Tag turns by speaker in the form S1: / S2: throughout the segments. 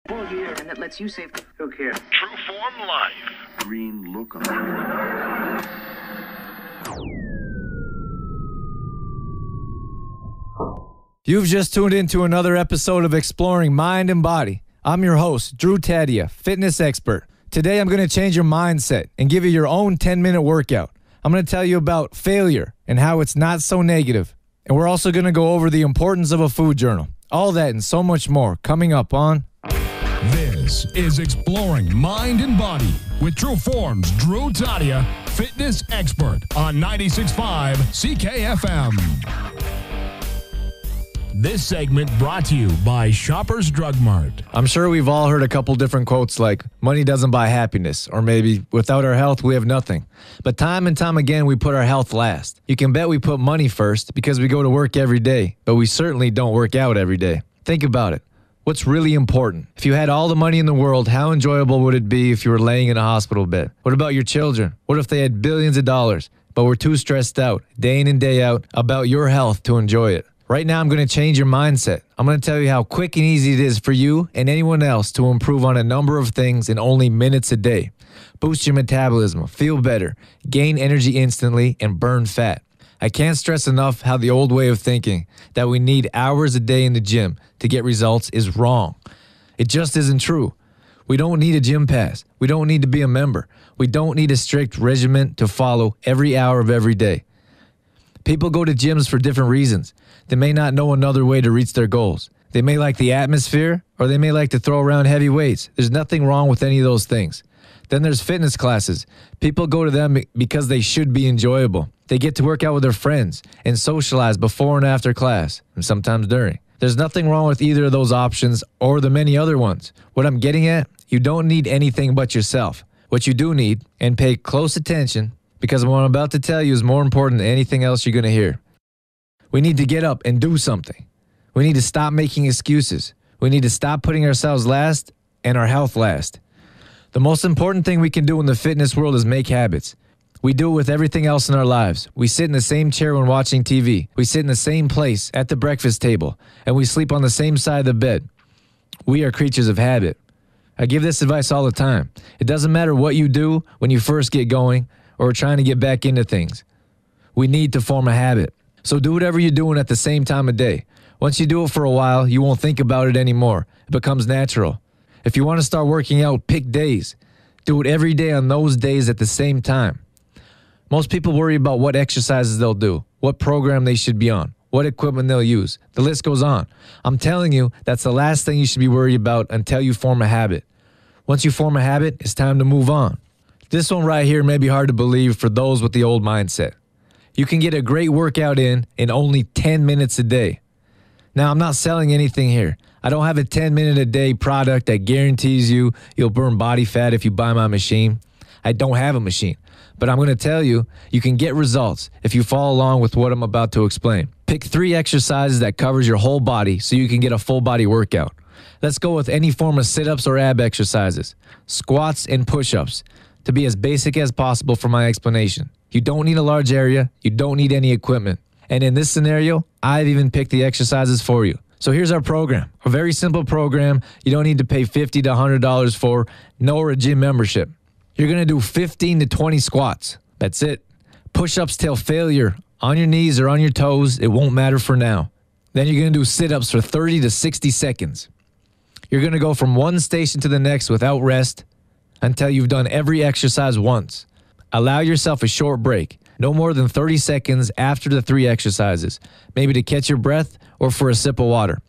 S1: And that lets you save.
S2: Who cares?
S3: True Form Life.
S4: Green look on.
S5: You've just tuned into another episode of Exploring Mind and Body. I'm your host, Drew Tadia, fitness expert. Today I'm going to change your mindset and give you your own 10-minute workout. I'm going to tell you about failure and how it's not so negative. And we're also going to go over the importance of a food journal. All that and so much more coming up on...
S6: This is Exploring Mind and Body with True Form's Drew Tadia, fitness expert on 96.5 CKFM. This segment brought to you by Shoppers Drug Mart.
S5: I'm sure we've all heard a couple different quotes like, money doesn't buy happiness, or maybe, without our health, we have nothing. But time and time again, we put our health last. You can bet we put money first because we go to work every day, but we certainly don't work out every day. Think about it. What's really important? If you had all the money in the world, how enjoyable would it be if you were laying in a hospital bed? What about your children? What if they had billions of dollars, but were too stressed out, day in and day out, about your health to enjoy it? Right now, I'm going to change your mindset. I'm going to tell you how quick and easy it is for you and anyone else to improve on a number of things in only minutes a day. Boost your metabolism, feel better, gain energy instantly, and burn fat. I can't stress enough how the old way of thinking that we need hours a day in the gym to get results is wrong. It just isn't true. We don't need a gym pass. We don't need to be a member. We don't need a strict regimen to follow every hour of every day. People go to gyms for different reasons. They may not know another way to reach their goals. They may like the atmosphere, or they may like to throw around heavy weights. There's nothing wrong with any of those things. Then there's fitness classes. People go to them because they should be enjoyable. They get to work out with their friends and socialize before and after class, and sometimes during. There's nothing wrong with either of those options or the many other ones. What I'm getting at, you don't need anything but yourself. What you do need, and pay close attention, because what I'm about to tell you is more important than anything else you're going to hear. We need to get up and do something. We need to stop making excuses. We need to stop putting ourselves last and our health last. The most important thing we can do in the fitness world is make habits. We do it with everything else in our lives. We sit in the same chair when watching TV. We sit in the same place at the breakfast table. And we sleep on the same side of the bed. We are creatures of habit. I give this advice all the time. It doesn't matter what you do when you first get going or trying to get back into things. We need to form a habit. So do whatever you're doing at the same time of day. Once you do it for a while, you won't think about it anymore. It becomes natural. If you want to start working out, pick days. Do it every day on those days at the same time. Most people worry about what exercises they'll do, what program they should be on, what equipment they'll use. The list goes on. I'm telling you, that's the last thing you should be worried about until you form a habit. Once you form a habit, it's time to move on. This one right here may be hard to believe for those with the old mindset. You can get a great workout in only 10 minutes a day. Now, I'm not selling anything here. I don't have a 10-minute-a-day product that guarantees you'll burn body fat if you buy my machine. I don't have a machine. But I'm going to tell you, you can get results if you follow along with what I'm about to explain. Pick 3 exercises that covers your whole body so you can get a full body workout. Let's go with any form of sit-ups or ab exercises, squats and push-ups, to be as basic as possible for my explanation. You don't need a large area. You don't need any equipment. And in this scenario, I've even picked the exercises for you. So here's our program, a very simple program you don't need to pay $50 to $100 for, nor a gym membership. You're going to do 15 to 20 squats. That's it. Push-ups till failure, on your knees or on your toes. It won't matter for now. Then you're going to do sit-ups for 30 to 60 seconds. You're going to go from one station to the next without rest until you've done every exercise once. Allow yourself a short break, no more than 30 seconds after the 3 exercises, maybe to catch your breath or for a sip of water.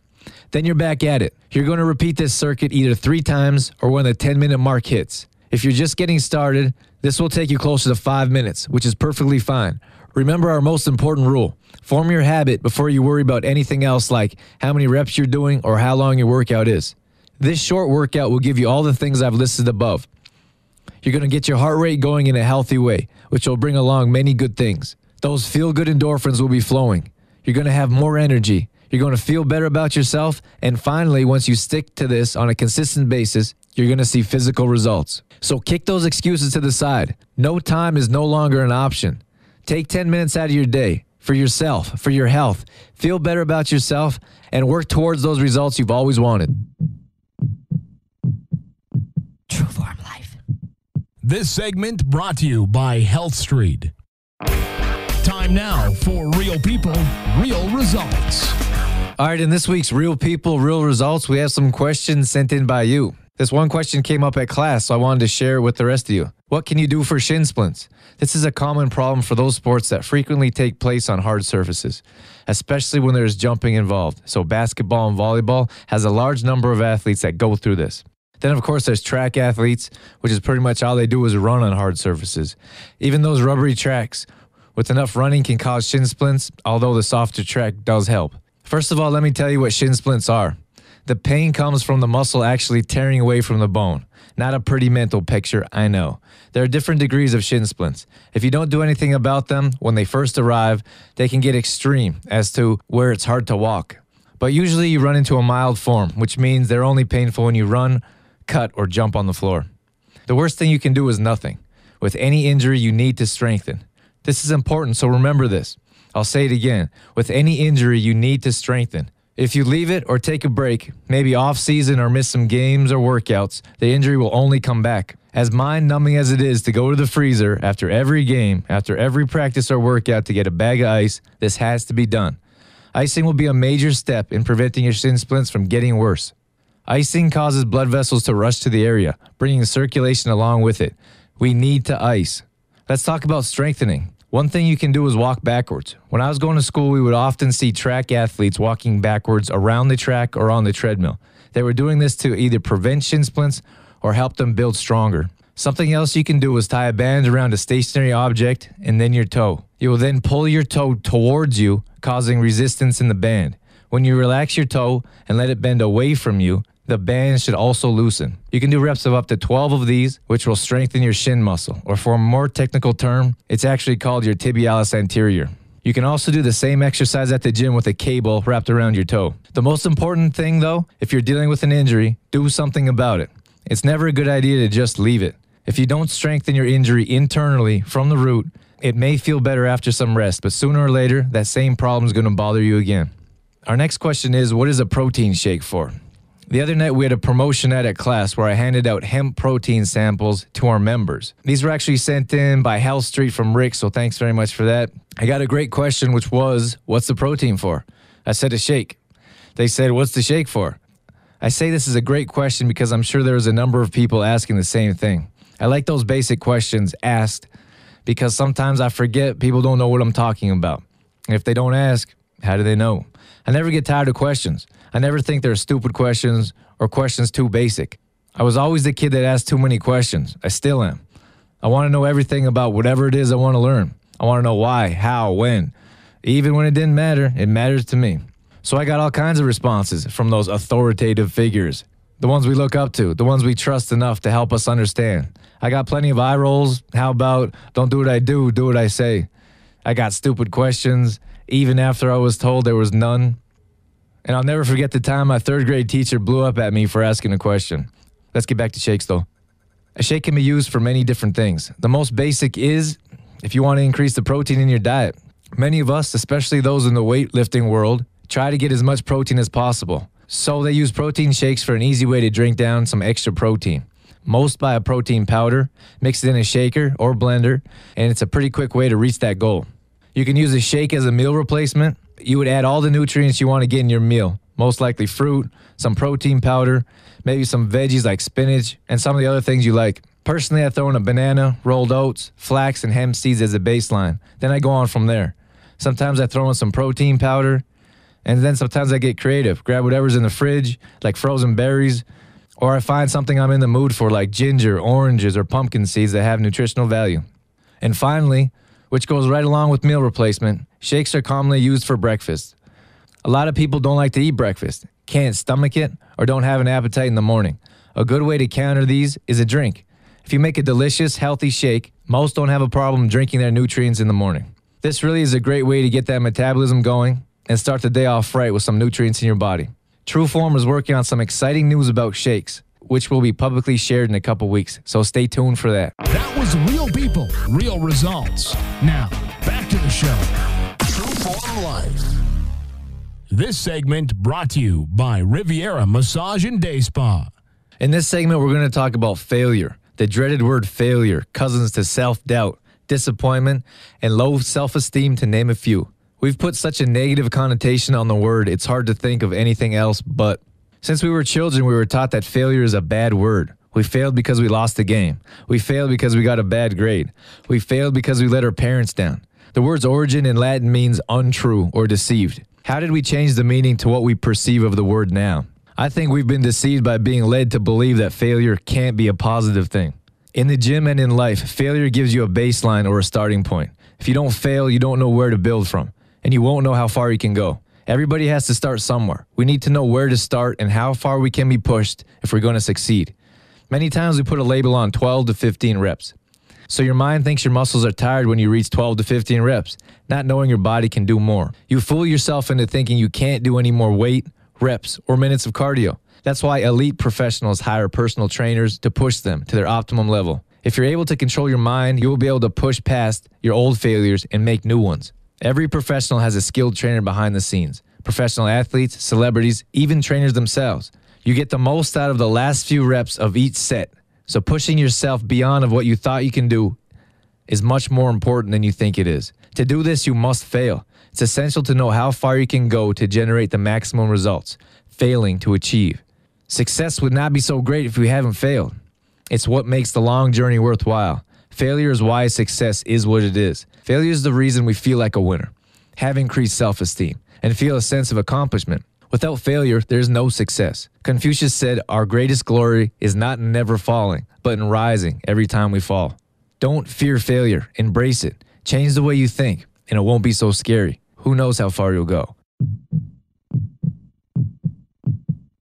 S5: Then you're back at it. You're going to repeat this circuit either 3 times or when the 10-minute mark hits. If you're just getting started, this will take you closer to 5 minutes, which is perfectly fine. Remember our most important rule. Form your habit before you worry about anything else like how many reps you're doing or how long your workout is. This short workout will give you all the things I've listed above. You're going to get your heart rate going in a healthy way, which will bring along many good things. Those feel-good endorphins will be flowing. You're going to have more energy. You're going to feel better about yourself. And finally, once you stick to this on a consistent basis, you're going to see physical results. So kick those excuses to the side. No time is no longer an option. Take 10 minutes out of your day for yourself, for your health. Feel better about yourself and work towards those results you've always wanted.
S6: This segment brought to you by Health Street. Time now for Real People, Real Results.
S5: All right, in this week's Real People, Real Results, we have some questions sent in by you. This one question came up at class, so I wanted to share it with the rest of you. What can you do for shin splints? This is a common problem for those sports that frequently take place on hard surfaces, especially when there's jumping involved. So basketball and volleyball has a large number of athletes that go through this. Then, of course, there's track athletes, which is pretty much all they do is run on hard surfaces. Even those rubbery tracks with enough running can cause shin splints, although the softer track does help. First of all, let me tell you what shin splints are. The pain comes from the muscle actually tearing away from the bone. Not a pretty mental picture, I know. There are different degrees of shin splints. If you don't do anything about them when they first arrive, they can get extreme as to where it's hard to walk. But usually you run into a mild form, which means they're only painful when you run, cut, or jump on the floor. The worst thing you can do is nothing. With any injury, you need to strengthen. This is important, so remember this. I'll say it again. With any injury, you need to strengthen. If you leave it or take a break, maybe off season or miss some games or workouts, the injury will only come back. As mind-numbing as it is to go to the freezer after every game, after every practice or workout to get a bag of ice, this has to be done. Icing will be a major step in preventing your shin splints from getting worse. Icing causes blood vessels to rush to the area, bringing circulation along with it. We need to ice. Let's talk about strengthening. One thing you can do is walk backwards. When I was going to school, we would often see track athletes walking backwards around the track or on the treadmill. They were doing this to either prevent shin splints or help them build stronger. Something else you can do is tie a band around a stationary object and then your toe. You will then pull your toe towards you, causing resistance in the band. When you relax your toe and let it bend away from you, the band should also loosen. You can do reps of up to 12 of these, which will strengthen your shin muscle, or for a more technical term, it's actually called your tibialis anterior. You can also do the same exercise at the gym with a cable wrapped around your toe. The most important thing, though, if you're dealing with an injury, do something about it. It's never a good idea to just leave it. If you don't strengthen your injury internally from the root, it may feel better after some rest, but sooner or later, that same problem is going to bother you again. Our next question is, what is a protein shake for? The other night, we had a promotion at class where I handed out hemp protein samples to our members. These were actually sent in by Health Street from Rick, so thanks very much for that. I got a great question, which was, what's the protein for? I said a shake. They said, what's the shake for? I say this is a great question because I'm sure there's a number of people asking the same thing. I like those basic questions asked because sometimes I forget people don't know what I'm talking about. And if they don't ask, how do they know? I never get tired of questions. I never think they're stupid questions or questions too basic. I was always the kid that asked too many questions. I still am. I want to know everything about whatever it is I want to learn. I want to know why, how, when. Even when it didn't matter, it matters to me. So I got all kinds of responses from those authoritative figures. The ones we look up to, the ones we trust enough to help us understand. I got plenty of eye rolls. How about, don't do what I do what I say. I got stupid questions, even after I was told there was none. And I'll never forget the time my third grade teacher blew up at me for asking a question. Let's get back to shakes, though. A shake can be used for many different things. The most basic is if you want to increase the protein in your diet. Many of us, especially those in the weightlifting world, try to get as much protein as possible. So they use protein shakes for an easy way to drink down some extra protein. Most buy a protein powder, mix it in a shaker or blender, and it's a pretty quick way to reach that goal. You can use a shake as a meal replacement. You would add all the nutrients you want to get in your meal, most likely fruit, some protein powder, maybe some veggies like spinach, and some of the other things you like. Personally, I throw in a banana, rolled oats, flax, and hemp seeds as a baseline. Then I go on from there. Sometimes I throw in some protein powder, and then sometimes I get creative. Grab whatever's in the fridge, like frozen berries, or I find something I'm in the mood for, like ginger, oranges, or pumpkin seeds that have nutritional value. And finally, which goes right along with meal replacement, shakes are commonly used for breakfast. A lot of people don't like to eat breakfast, can't stomach it, or don't have an appetite in the morning. A good way to counter these is a drink. If you make a delicious, healthy shake, most don't have a problem drinking their nutrients in the morning. This really is a great way to get that metabolism going and start the day off right with some nutrients in your body. Trueform is working on some exciting news about shakes, which will be publicly shared in a couple weeks, so stay tuned for that.
S6: That was Real People, Real Results. Now, back to the show. Trueform Life. This segment brought to you by Riviera Massage and Day Spa.
S5: In this segment, we're going to talk about failure. The dreaded word failure, cousins to self-doubt, disappointment, and low self-esteem, to name a few. We've put such a negative connotation on the word, it's hard to think of anything else but. Since we were children, we were taught that failure is a bad word. We failed because we lost the game. We failed because we got a bad grade. We failed because we let our parents down. The word's origin in Latin means untrue or deceived. How did we change the meaning to what we perceive of the word now? I think we've been deceived by being led to believe that failure can't be a positive thing. In the gym and in life, failure gives you a baseline or a starting point. If you don't fail, you don't know where to build from, and you won't know how far you can go. Everybody has to start somewhere. We need to know where to start and how far we can be pushed if we're going to succeed. Many times we put a label on 12 to 15 reps. So your mind thinks your muscles are tired when you reach 12 to 15 reps, not knowing your body can do more. You fool yourself into thinking you can't do any more weight, reps, or minutes of cardio. That's why elite professionals hire personal trainers to push them to their optimum level. If you're able to control your mind, you will be able to push past your old failures and make new ones. Every professional has a skilled trainer behind the scenes. Professional athletes, celebrities, even trainers themselves. You get the most out of the last few reps of each set. So pushing yourself beyond of what you thought you can do is much more important than you think it is. To do this, you must fail. It's essential to know how far you can go to generate the maximum results, failing to achieve. Success would not be so great if we haven't failed. It's what makes the long journey worthwhile. Failure is why success is what it is. Failure is the reason we feel like a winner, have increased self-esteem, and feel a sense of accomplishment. Without failure, there's no success. Confucius said, our greatest glory is not in never falling, but in rising every time we fall. Don't fear failure. Embrace it. Change the way you think, and it won't be so scary. Who knows how far you'll go?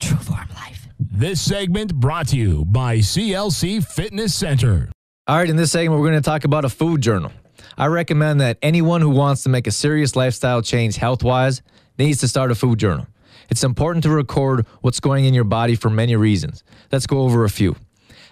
S1: True Form Life.
S6: This segment brought to you by CLC Fitness Center.
S5: All right, in this segment, we're going to talk about a food journal. I recommend that anyone who wants to make a serious lifestyle change health-wise needs to start a food journal. It's important to record what's going in your body for many reasons. Let's go over a few.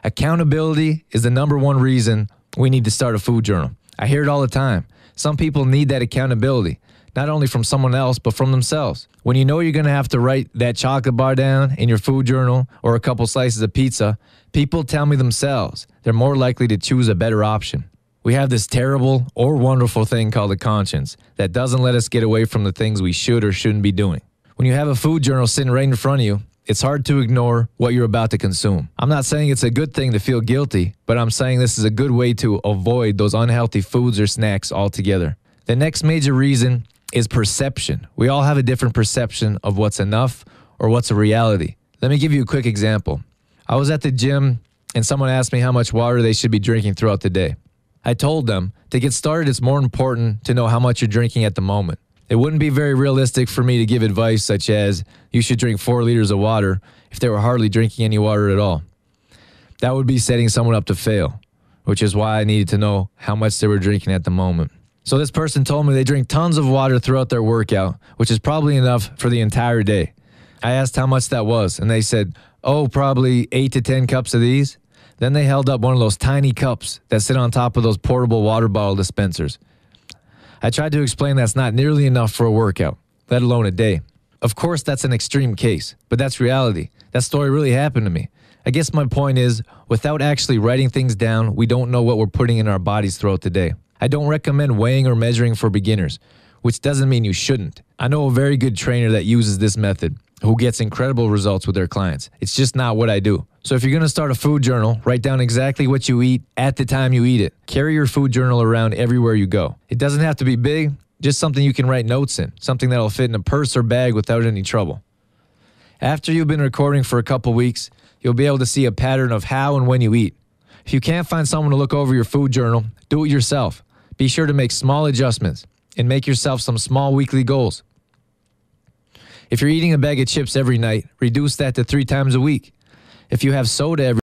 S5: Accountability is the number one reason we need to start a food journal. I hear it all the time. Some people need that accountability, not only from someone else, but from themselves. When you know you're going to have to write that chocolate bar down in your food journal or a couple slices of pizza, people tell me themselves they're more likely to choose a better option. We have this terrible or wonderful thing called a conscience that doesn't let us get away from the things we should or shouldn't be doing. When you have a food journal sitting right in front of you, it's hard to ignore what you're about to consume. I'm not saying it's a good thing to feel guilty, but I'm saying this is a good way to avoid those unhealthy foods or snacks altogether. The next major reason is perception. We all have a different perception of what's enough or what's a reality. Let me give you a quick example. I was at the gym and someone asked me how much water they should be drinking throughout the day. I told them to get started, it's more important to know how much you're drinking at the moment. It wouldn't be very realistic for me to give advice such as you should drink 4 liters of water if they were hardly drinking any water at all. That would be setting someone up to fail, which is why I needed to know how much they were drinking at the moment. So this person told me they drink tons of water throughout their workout, which is probably enough for the entire day. I asked how much that was, and they said, oh, probably 8 to 10 cups of these. Then they held up one of those tiny cups that sit on top of those portable water bottle dispensers. I tried to explain that's not nearly enough for a workout, let alone a day. Of course, that's an extreme case, but that's reality. That story really happened to me. I guess my point is, without actually writing things down, we don't know what we're putting in our bodies throughout the day. I don't recommend weighing or measuring for beginners, which doesn't mean you shouldn't. I know a very good trainer that uses this method, who gets incredible results with their clients. It's just not what I do. So if you're going to start a food journal, write down exactly what you eat at the time you eat it. Carry your food journal around everywhere you go. It doesn't have to be big, just something you can write notes in, something that'll fit in a purse or bag without any trouble. After you've been recording for a couple weeks, you'll be able to see a pattern of how and when you eat. If you can't find someone to look over your food journal, do it yourself. Be sure to make small adjustments and make yourself some small weekly goals. If you're eating a bag of chips every night, reduce that to 3 times a week. If you have soda every